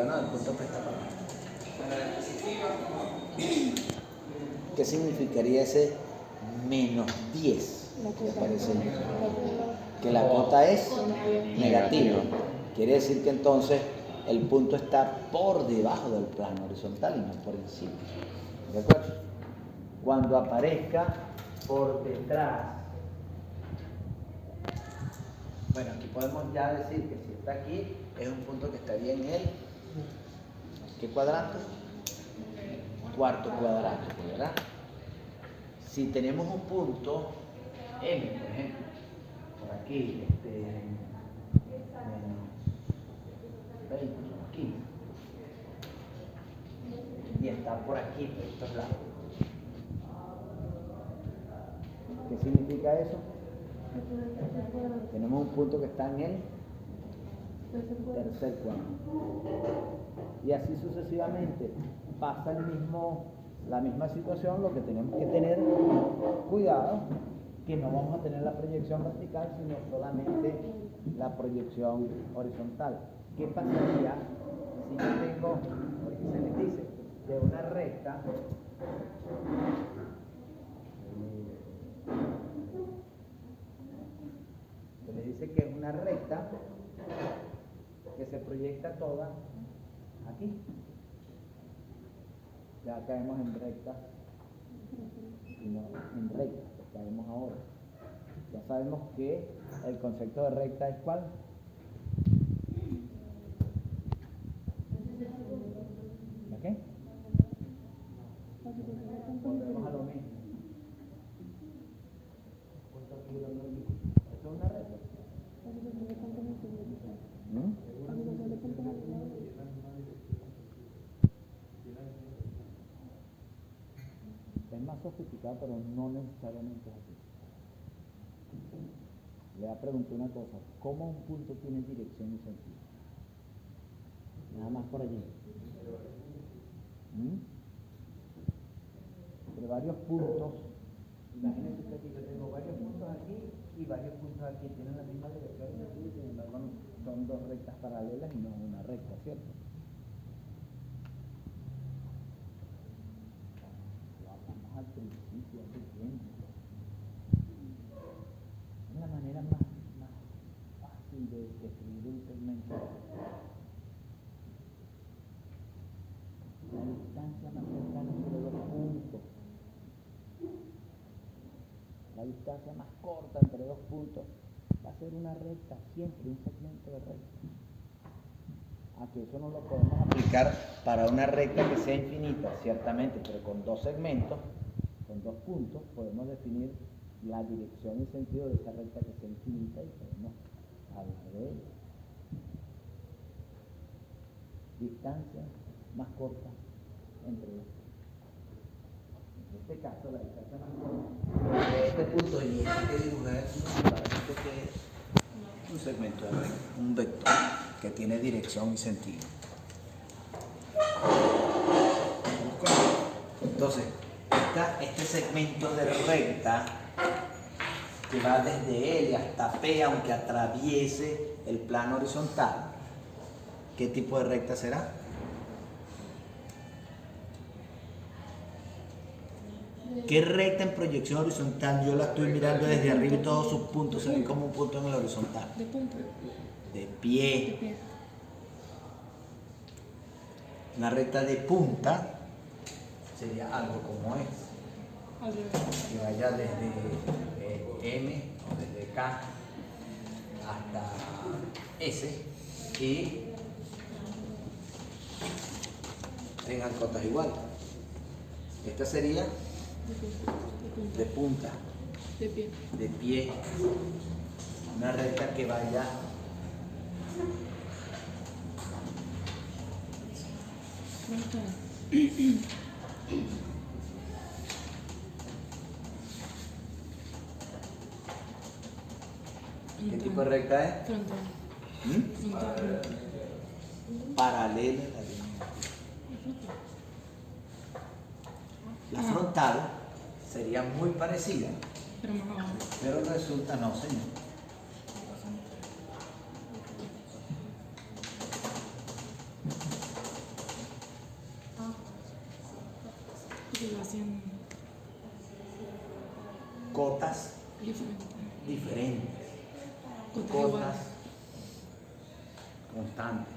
arriba, ¿no? El punto P está para arriba. ¿Qué significaría ese menos 10 que aparece ahí? Que la cota es negativa. Quiere decir que entonces el punto está por debajo del plano horizontal y no por encima. ¿De acuerdo? Cuando aparezca por detrás, bueno, aquí podemos ya decir que si está aquí, es un punto que estaría en el, ¿qué cuadrante? Cuarto cuadrante, ¿verdad? Si tenemos un punto M, por ejemplo, por aquí, menos 20, aquí, y está por aquí, por estos lados. ¿Qué significa eso? Tenemos un punto que está en el tercer cuadrante. Y así sucesivamente pasa la misma situación. Lo que tenemos que tener cuidado, que no vamos a tener la proyección vertical, sino solamente la proyección horizontal. ¿Qué pasaría si yo tengo, porque se les dice, de una recta, se les dice que es una recta que se proyecta toda aquí? Ya caemos en recta, no en recta, que caemos ahora. Ya sabemos que el concepto de recta es ¿cuál? ¿La qué? Volvemos a lo mismo. ¿Esto es una recta? Es más sofisticado, pero no necesariamente es así. Le voy a preguntar una cosa: ¿cómo un punto tiene dirección y sentido? Nada más por allí. Entre varios puntos, imagínense que aquí yo tengo varios puntos aquí y varios puntos aquí, tienen la misma dirección y sentido, y sin embargo son dos rectas paralelas y no una recta, ¿cierto? Lo hablamos al principio, hace tiempo. Es la manera más fácil de escribir un segmento. La distancia más cercana entre dos puntos. La distancia más corta entre dos puntos va a ser una recta, siempre un segmento de recta. Aquí eso no lo podemos aplicar para una recta que sea infinita, ciertamente, pero con dos segmentos, con dos puntos, podemos definir la dirección y sentido de esa recta que sea infinita y podemos hablar de ella. Distancia más corta entre dos puntos. En este caso, la distancia más corta de este punto y este que dibujé aquí, parece que es un segmento de recta, un vector que tiene dirección y sentido. Entonces, este segmento de recta que va desde L hasta P, aunque atraviese el plano horizontal, ¿qué tipo de recta será? ¿Qué recta en proyección horizontal yo la estoy mirando desde arriba y todos sus puntos se ven como un punto en el horizontal? De punta. De pie. Una recta de punta sería algo como es. Que vaya desde M o desde K hasta S y tengan cotas iguales. Esta sería de punta, de pie, una recta que vaya ¿qué tipo de recta es? Frontal. Paralela a la línea. La frontal sería muy parecida, Pero más abajo. pero resulta no, señor. Y lo hacen cotas diferente. diferentes, Cotas cotas iguales. constantes.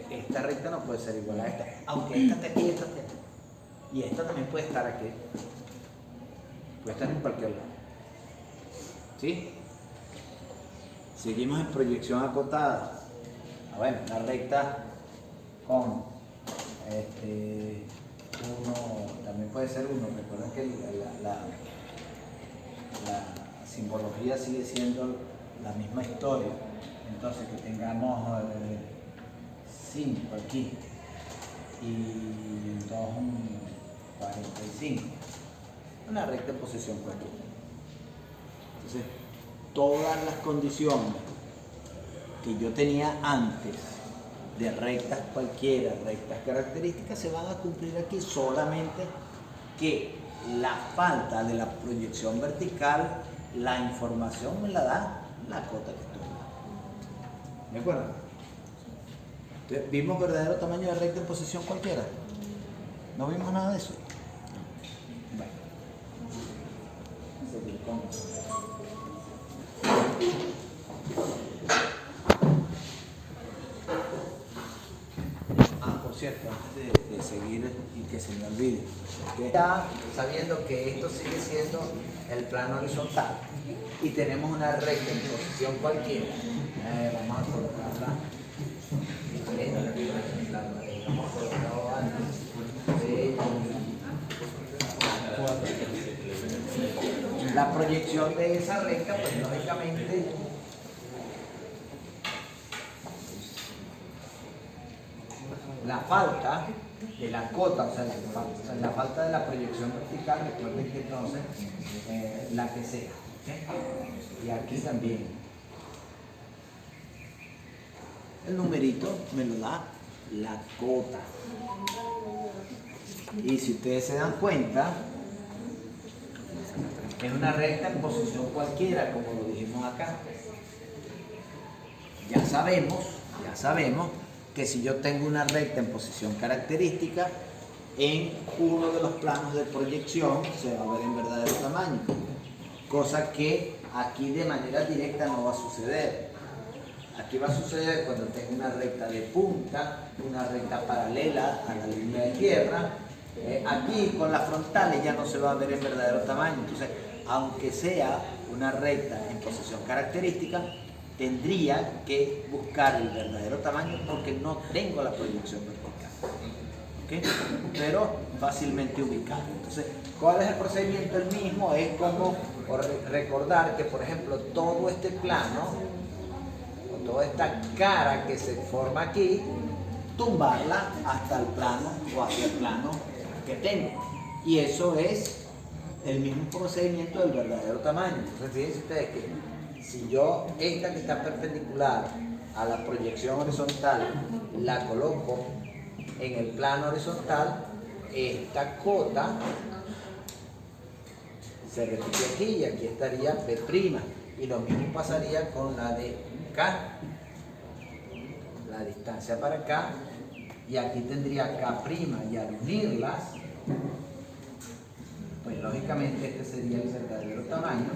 Esta recta no puede ser igual a esta, aunque esta esté aquí y esta esté aquí. Y esta también puede estar aquí. Puede estar en cualquier lado. ¿Sí? Seguimos en proyección acotada. Bueno, la recta con uno, también puede ser uno. Recuerden que la simbología sigue siendo la misma historia. Entonces que tengamos 5 aquí y 2, 45. Una recta en posición cualquiera. Entonces, todas las condiciones que yo tenía antes de rectas cualquiera, rectas características, se van a cumplir aquí, solamente que la falta de la proyección vertical, la información me la da la cota que estoy dando. ¿De acuerdo? Entonces, ¿vimos verdadero tamaño de recta en posición cualquiera? ¿No vimos nada de eso? Bueno. Seguir con por cierto, antes de seguir y que se me olvide, ya sabiendo que esto sigue siendo el plano horizontal y tenemos una recta en posición cualquiera, vamos a colocarla. Hemos colocado antes la proyección de esa recta, pues lógicamente la falta de la cota, o sea, la falta de la proyección vertical, recuerden que entonces la que sea, ¿okay? Y aquí también el numerito me lo da la cota. Y si ustedes se dan cuenta, es una recta en posición cualquiera, como lo dijimos acá. Ya sabemos que si yo tengo una recta en posición característica, en uno de los planos de proyección se va a ver en verdadero tamaño, cosa que aquí de manera directa no va a suceder. Aquí va a suceder cuando tengo una recta de punta, una recta paralela a la línea de tierra. Aquí con las frontales ya no se va a ver en verdadero tamaño. Entonces, aunque sea una recta en posición característica, tendría que buscar el verdadero tamaño porque no tengo la proyección vertical. ¿Okay? Pero fácilmente ubicado. Entonces, ¿cuál es el procedimiento? El mismo es como recordar que, por ejemplo, todo este plano, o toda esta cara que se forma aquí, tumbarla hasta el plano o hacia el plano que tengo. Y eso es el mismo procedimiento del verdadero tamaño. Entonces, fíjense ustedes que si yo esta que está perpendicular a la proyección horizontal la coloco en el plano horizontal, esta cota se repite aquí y aquí estaría P', y lo mismo pasaría con la de K, la distancia para acá, y aquí tendría K', y al unirlas, pues lógicamente este sería el verdadero tamaño,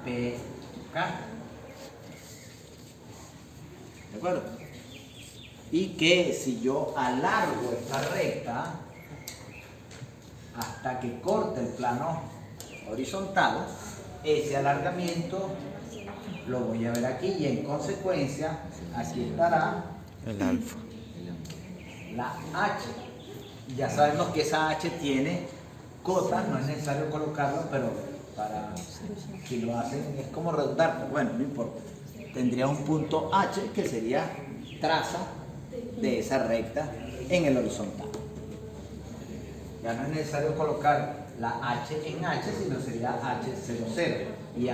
PK. ¿De acuerdo? Y que si yo alargo esta recta hasta que corte el plano horizontal, ese alargamiento lo voy a ver aquí y en consecuencia aquí estará el alfa. La H. Ya sabemos que esa H tiene cotas, no es necesario colocarlo, pero para si lo hacen es como redundar, pero bueno, no importa. Tendría un punto H que sería traza de esa recta en el horizontal. Ya no es necesario colocar la H en H, sino sería H00. Y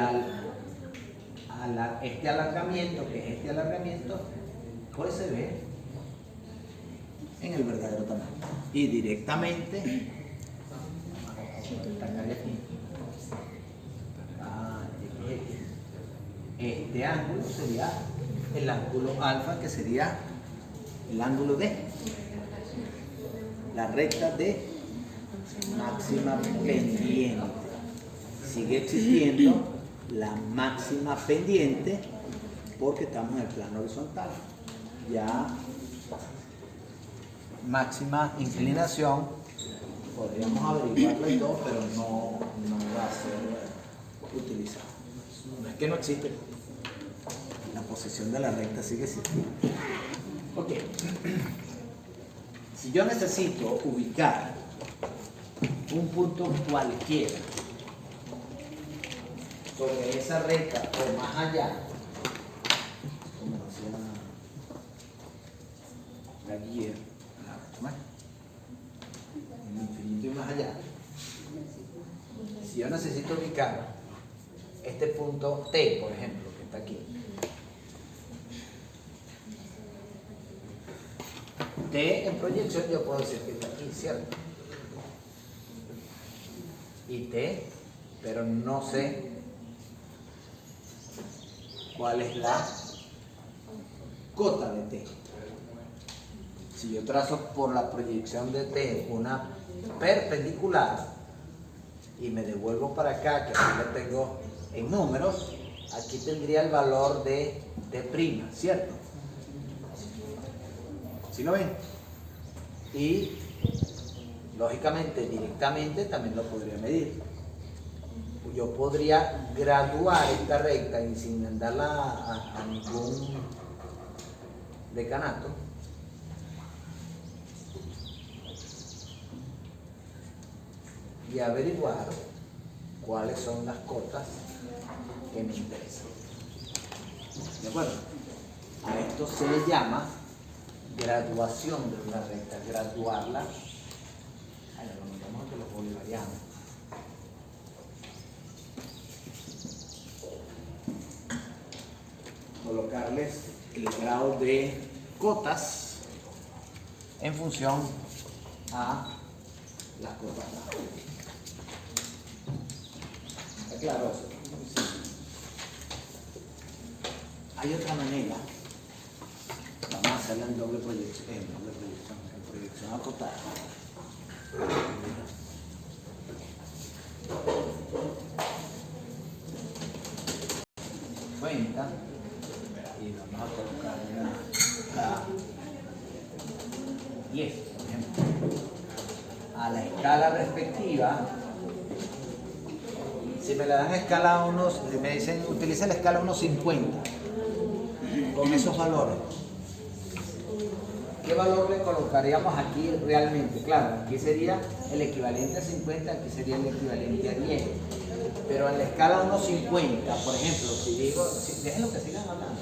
este alargamiento, que es este alargamiento, pues se ve en el verdadero tamaño. Y directamente, este ángulo sería el ángulo alfa, que sería el ángulo D. la recta de máxima pendiente. Sigue existiendo la máxima pendiente porque estamos en el plano horizontal. Ya máxima inclinación, podríamos averiguarlo y todo, pero no va a ser utilizado. No es que no existe, la posición de la recta sigue existiendo. Ok, si yo necesito ubicar un punto cualquiera sobre esa recta o más allá, como decía la guía, en el infinito y más allá, si yo necesito ubicar este punto T, por ejemplo, que está aquí, T en proyección yo puedo decir que está aquí, ¿cierto? Y T, pero no sé cuál es la cota de T. Si yo trazo por la proyección de T una perpendicular y me devuelvo para acá, que aquí lo tengo en números, aquí tendría el valor de T', ¿cierto? ¿Sí lo ven? Y lógicamente, directamente también lo podría medir. Yo podría graduar esta recta y sin mandarla a ningún decanato. Y averiguar cuáles son las cotas que me interesan. ¿De acuerdo? A esto se le llama graduación de una recta. Graduarla. Ahí lo mandamos entre los bolivarianos. Colocarles el grado de cotas en función a las cotas. ¿Está claro eso? Sí. Hay otra manera. Vamos a hacerla en doble proyección, en proyección acotada. Cuenta y vamos a colocar la 10, por ejemplo. A la escala respectiva, si me la dan a escala unos, me dicen utiliza la escala 1.50 con esos valores. ¿Qué valor le colocaríamos aquí realmente? Claro, aquí sería el equivalente a 50, aquí sería el equivalente a 10. Pero en la escala 1.50, por ejemplo, si digo, déjenlo que sigan hablando,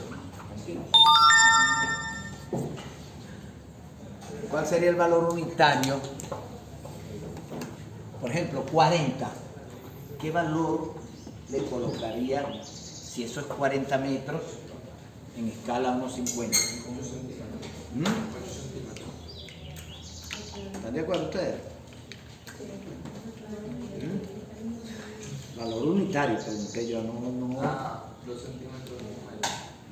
tranquilo. ¿Cuál sería el valor unitario? Por ejemplo, 40. ¿Qué valor le colocaría si eso es 40 metros en escala 1.50? ¿Están de acuerdo ustedes? Valor unitario, pregunté yo, no. 2 centímetros.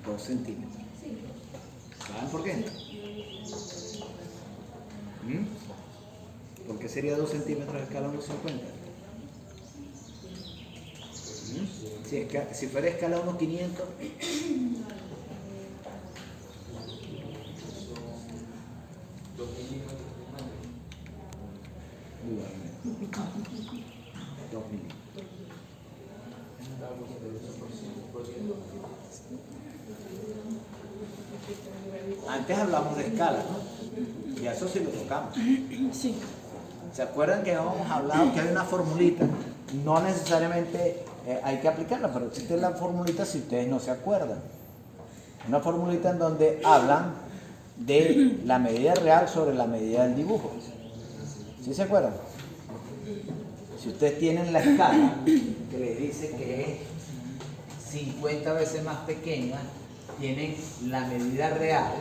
2 centímetros. ¿Saben por qué? ¿Por qué sería 2 centímetros a escala 1.50? Si fuera escala 1.500. Antes hablamos de escala, ¿no? Y a eso sí lo tocamos. Sí. ¿Se acuerdan que hemos hablado que hay una formulita? No necesariamente hay que aplicarla, pero existe la formulita si ustedes no se acuerdan. Una formulita en donde hablan de la medida real sobre la medida del dibujo. ¿Sí se acuerdan? Si ustedes tienen la escala que les dice que es 50 veces más pequeña, tienen la medida real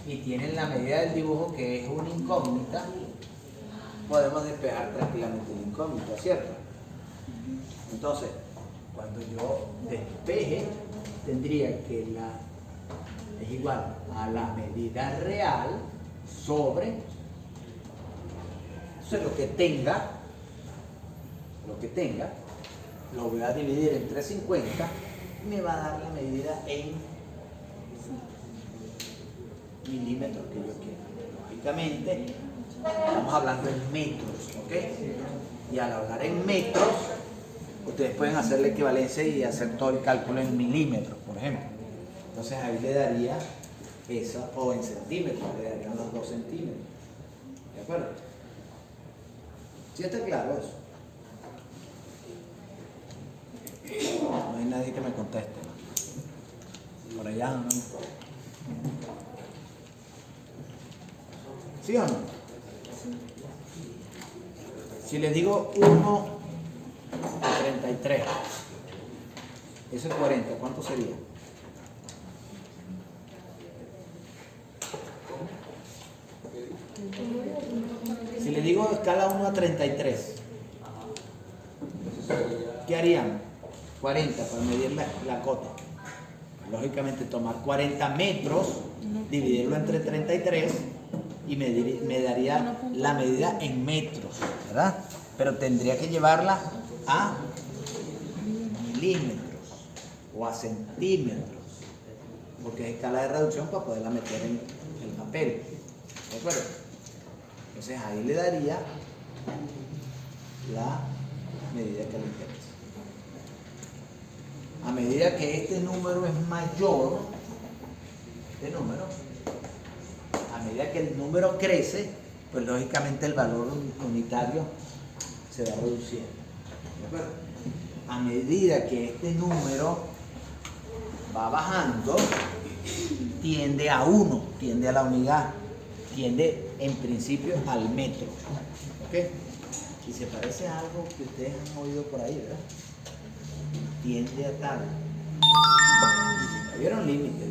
y tienen la medida del dibujo que es una incógnita, podemos despejar tranquilamente la incógnita, ¿cierto? Entonces, cuando yo despeje, tendría que es igual a la medida real sobre Entonces lo que tenga, lo voy a dividir entre 50 y me va a dar la medida en milímetros que yo quiero. Lógicamente, estamos hablando en metros, ¿ok? Y al hablar en metros, ustedes pueden hacer la equivalencia y hacer todo el cálculo en milímetros, por ejemplo. Entonces ahí le daría esa, o en centímetros, le darían los 2 centímetros. ¿De acuerdo? ¿Sí está claro eso? No hay nadie que me conteste. Por allá, ¿no? ¿Sí o no? Si les digo 1 a 33, eso es 40, ¿cuánto sería? Si les digo escala 1 a 33, ¿qué harían? 40 para medir la cota. Lógicamente tomar 40 metros, dividirlo entre 33 y me daría la medida en metros, ¿verdad? Pero tendría que llevarla a milímetros o a centímetros, porque es escala de reducción para poderla meter en el papel. ¿De acuerdo? Entonces ahí le daría la medida que le interesa. A medida que este número es mayor, a medida que el número crece, pues lógicamente el valor unitario se va reduciendo. ¿De acuerdo? A medida que este número va bajando, tiende a 1, tiende a la unidad, tiende en principio al metro. ¿Ok? Y se parece a algo que ustedes han oído por ahí, ¿verdad? Tiende a tal. ¿Vieron límite?